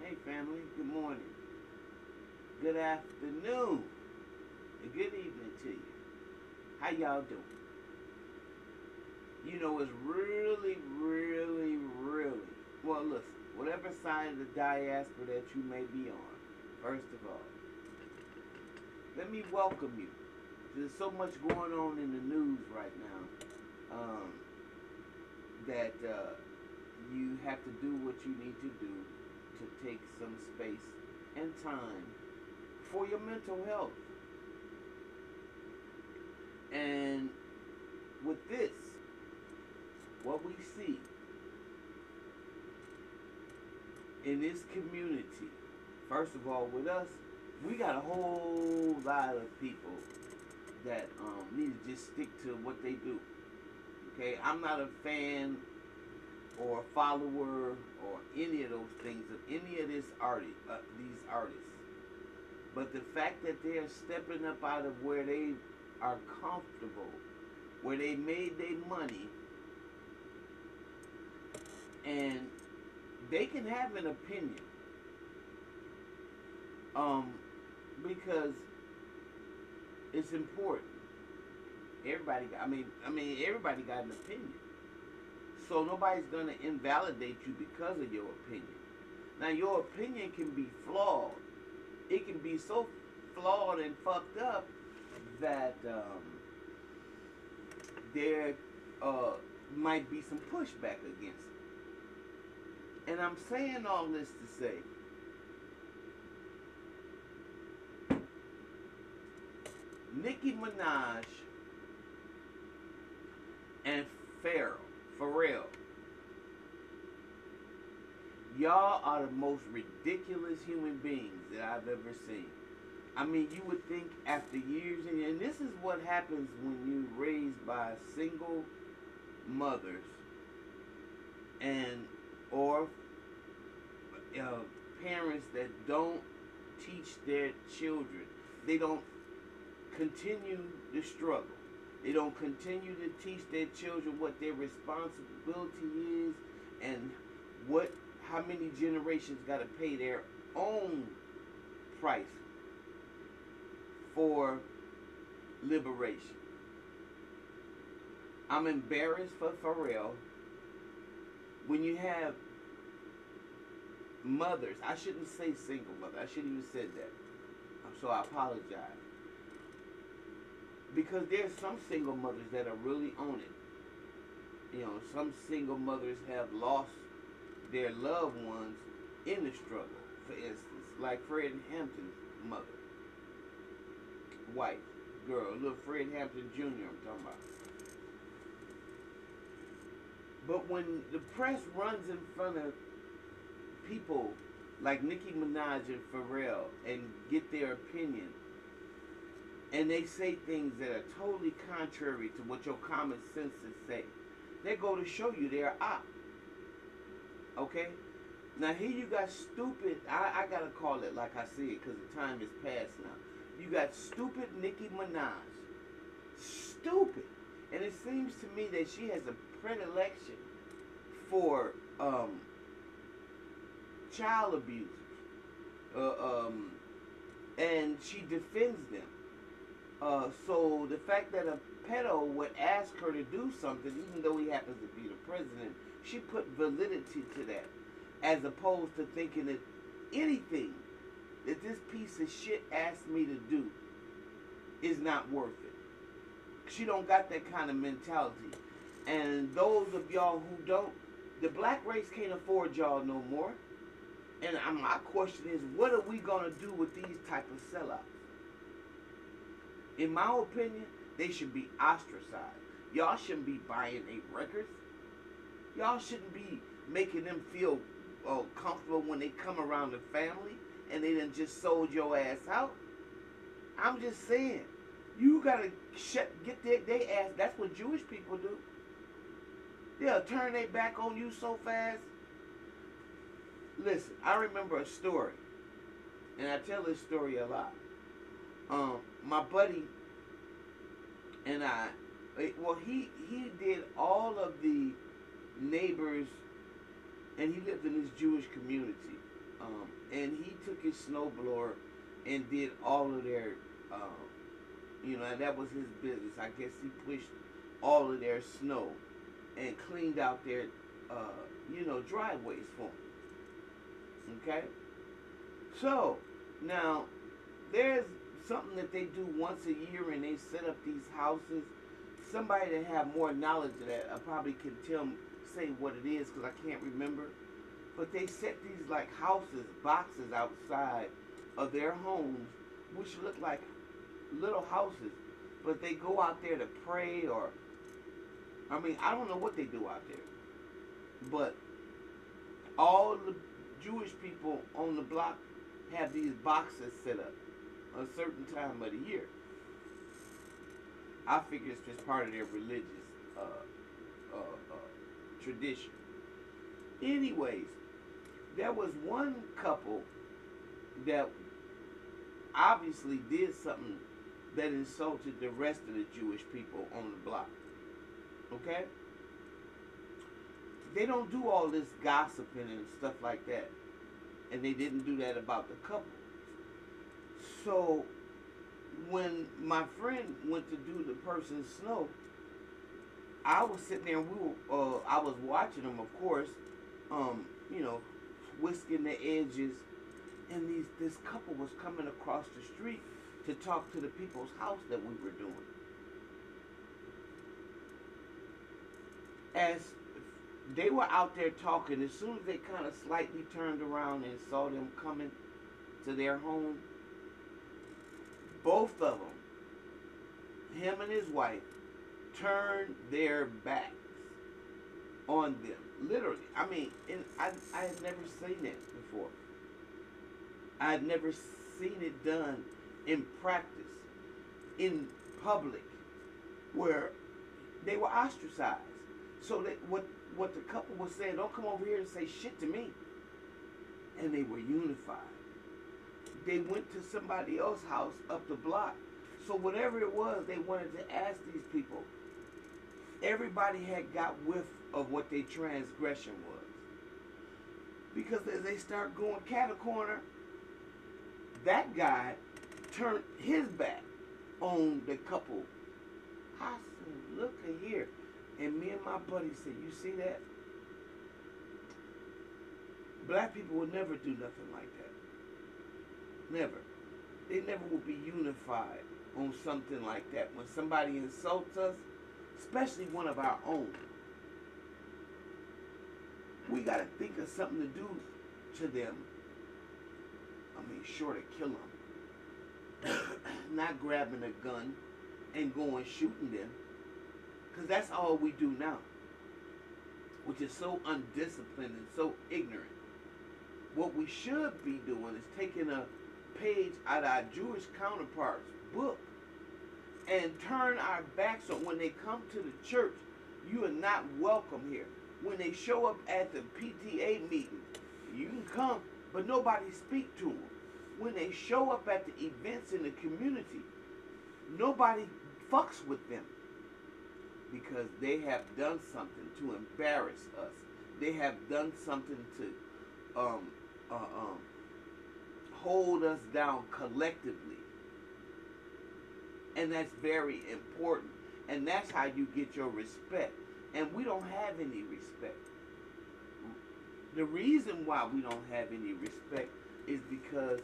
Hey family, good morning, good afternoon, and good evening to you. How y'all doing? You know, it's really, well, listen, whatever side of the diaspora that you may be on, first of all, let me welcome you. There's so much going on in the news right now that you have to do what you need to do to take some space and time for your mental health. And with this, what we see in this community, first of all, with us, we got a whole lot of people that need to just stick to what they do. Okay, I'm not a fan or a follower or any of those things of any of these artists. But the fact that they're stepping up out of where they are comfortable, where they made their money, and they can have an opinion, because it's important. Everybody got, everybody got an opinion. So nobody's gonna invalidate you because of your opinion. Now your opinion can be flawed. It can be so flawed and fucked up that there might be some pushback against it. And I'm saying all this to say, Nicki Minaj and Pharrell, y'all are the most ridiculous human beings that I've ever seen. I mean, you would think after years, and this is what happens when you're raised by single mothers and or parents that don't teach their children. They don't continue the struggle. They don't continue to teach their children what their responsibility is and how many generations got to pay their own price for liberation. I'm embarrassed for Pharrell. When you have mothers, I shouldn't say single mother, I shouldn't even said that. So I apologize. Because there's some single mothers that are really on it. You know, some single mothers have lost their loved ones in the struggle. For instance, like Fred Hampton's mother, wife, girl, little Fred Hampton Jr. I'm talking about. But when the press runs in front of people like Nicki Minaj and Pharrell and get their opinion, and they say things that are totally contrary to what your common senses say, they go to show you they're op. Okay? Now here you got stupid, I gotta call it like I see it because the time is past now. You got stupid Nicki Minaj. Stupid. And it seems to me that she has a predilection for child abusers. And she defends them. So the fact that a pedo would ask her to do something, even though he happens to be the president, she put validity to that, as opposed to thinking that anything that this piece of shit asked me to do is not worth it. She don't got that kind of mentality. And those of y'all who don't, the black race can't afford y'all no more. And my question is, what are we gonna do with these type of sellouts? In my opinion, they should be ostracized. Y'all shouldn't be buying their records. Y'all shouldn't be making them feel comfortable when they come around the family and they done just sold your ass out. I'm just saying, you gotta get their ass. That's what Jewish people do. They'll turn their back on you so fast. Listen, I remember a story, and I tell this story a lot. My buddy and I, he did all of the neighbors, and he lived in this Jewish community. And he took his snowblower and did all of their, and that was his business. I guess he pushed all of their snow and cleaned out their, driveways for them. Okay? So, now, there's something that they do once a year, and they set up these houses. Somebody that have more knowledge of that, I probably can say what it is, because I can't remember. But they set these like houses, boxes outside of their homes, which look like little houses. But they go out there to pray, or I don't know what they do out there. But all the Jewish people on the block have these boxes set up a certain time of the year. I figure it's just part of their religious tradition. Anyways, there was one couple that obviously did something that insulted the rest of the Jewish people on the block. Okay? They don't do all this gossiping and stuff like that. And they didn't do that about the couple. So, when my friend went to do the person's snow, I was sitting there and I was watching them, of course, whisking the edges, and this couple was coming across the street to talk to the people's house that we were doing. As they were out there talking, as soon as they kind of slightly turned around and saw them coming to their home, both of them, him and his wife, turned their backs on them. Literally. And I had never seen it before. I had never seen it done in practice, in public, where they were ostracized. So that what the couple was saying, don't come over here and say shit to me. And they were unified. They went to somebody else's house up the block. So whatever it was, they wanted to ask these people. Everybody had got whiff of what their transgression was. Because as they start going cattle corner, that guy turned his back on the couple. I said, look at here. And me and my buddy said, you see that? Black people would never do nothing like that. Never. They never will be unified on something like that. When somebody insults us, especially one of our own, we got to think of something to do to them. Short of kill them. Not grabbing a gun and going shooting them. Because that's all we do now. Which is so undisciplined and so ignorant. What we should be doing is taking a page out of our Jewish counterparts' book and turn our backs on. When they come to the church, you are not welcome here. When they show up at the PTA meeting, you can come, but nobody speak to them. When they show up at the events in the community, nobody fucks with them. Because they have done something to embarrass us. They have done something to hold us down collectively. And that's very important. And that's how you get your respect. And we don't have any respect. The reason why we don't have any respect is because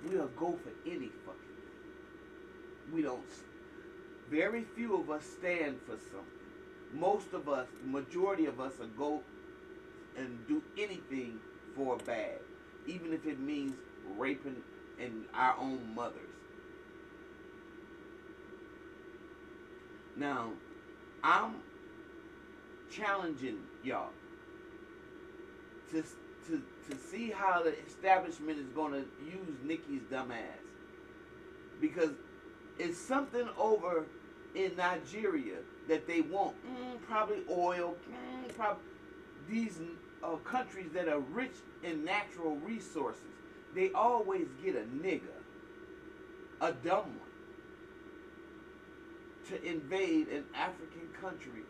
we'll go for any fucking thing. We don't. Very few of us stand for something. Most of us, the majority of us, will go and do anything for bad. Even if it means raping and our own mothers. Now, I'm challenging y'all to see how the establishment is going to use Nikki's dumb ass. Because it's something over in Nigeria that they want. Probably oil. Probably these countries that are rich in natural resources. They always get a nigga, a dumb one, to invade an African country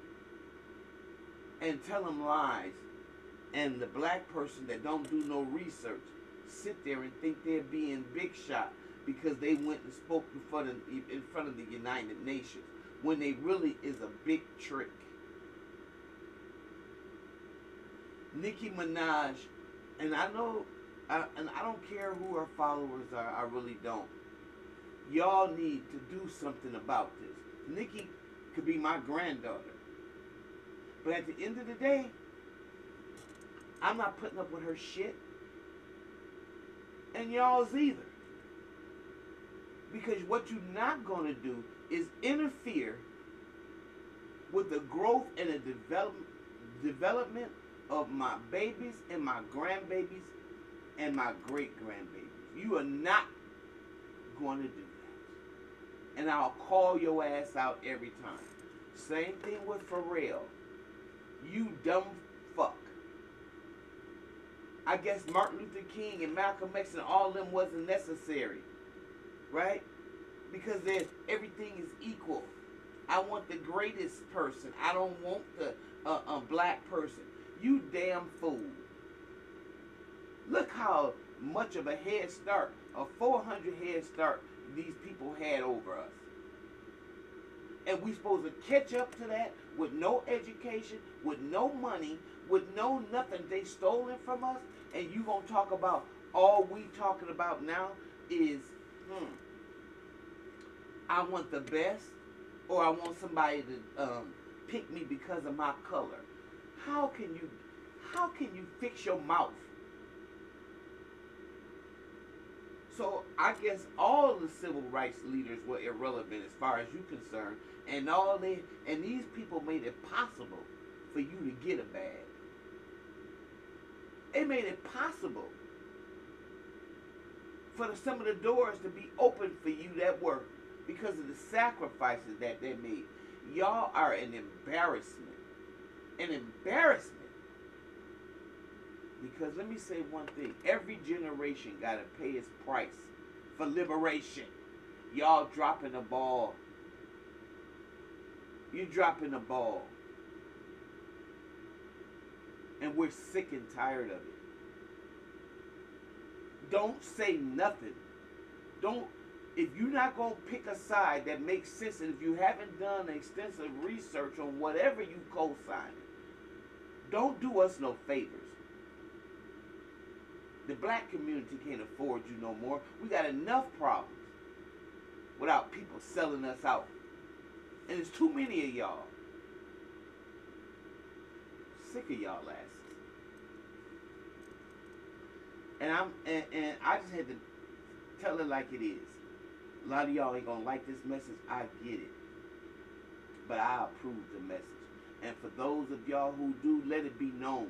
and tell them lies. And the black person that don't do no research sit there and think they're being big shot because they went and spoke in front of the United Nations when they really is a big trick. Nicki Minaj, and I know, and I don't care who her followers are, I really don't. Y'all need to do something about this. Nikki could be my granddaughter. But at the end of the day, I'm not putting up with her shit. And y'all's either. Because what you're not going to do is interfere with the growth and the development of my babies and my grandbabies and my great-grandbabies. You are not going to do that. And I'll call your ass out every time. Same thing with Pharrell. You dumb fuck. I guess Martin Luther King and Malcolm X and all of them wasn't necessary. Right? Because everything is equal. I want the greatest person. I don't want the black person. You damn fool. Look how much of a head start, a 400 head start, these people had over us. And we supposed to catch up to that with no education, with no money, with no nothing. They stolen from us. And you gonna talk about all we talking about now is, I want the best, or I want somebody to pick me because of my color. How can you fix your mouth? So I guess all the civil rights leaders were irrelevant as far as you're concerned, and these people made it possible for you to get a bag. They made it possible for some of the doors to be open for you that were because of the sacrifices that they made. Y'all are an embarrassment. An embarrassment. Because let me say one thing. Every generation got to pay its price for liberation. Y'all dropping the ball. You're dropping the ball. And we're sick and tired of it. Don't say nothing. If you're not going to pick a side that makes sense, and if you haven't done extensive research on whatever you co-signing, don't do us no favors. The black community can't afford you no more. We got enough problems without people selling us out. And there's too many of y'all. Sick of y'all asses. And I just had to tell it like it is. A lot of y'all ain't gonna like this message. I get it. But I approve the message. And for those of y'all who do, let it be known.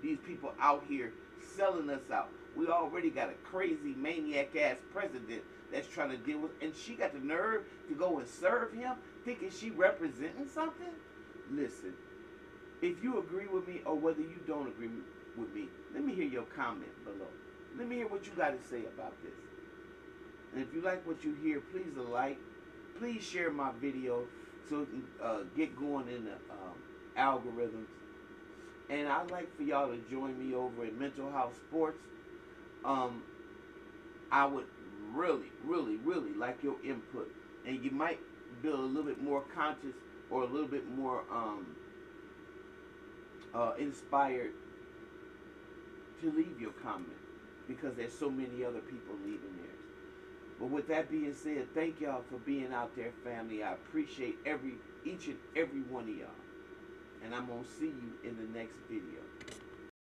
These people out here selling us out. We already got a crazy maniac ass president that's trying to deal with, and she got the nerve to go and serve him thinking she representing something. Listen, if you agree with me or whether you don't agree with me, let me hear your comment below. Let me hear what you got to say about this. And if you like what you hear, please like, please share my video so it can get going in the algorithms. And I'd like for y'all to join me over at Mental House Sports. I would really, really, really like your input. And you might feel a little bit more conscious or a little bit more inspired to leave your comment, because there's so many other people leaving theirs. But with that being said, thank y'all for being out there, family. I appreciate each and every one of y'all. And I'm going to see you in the next video.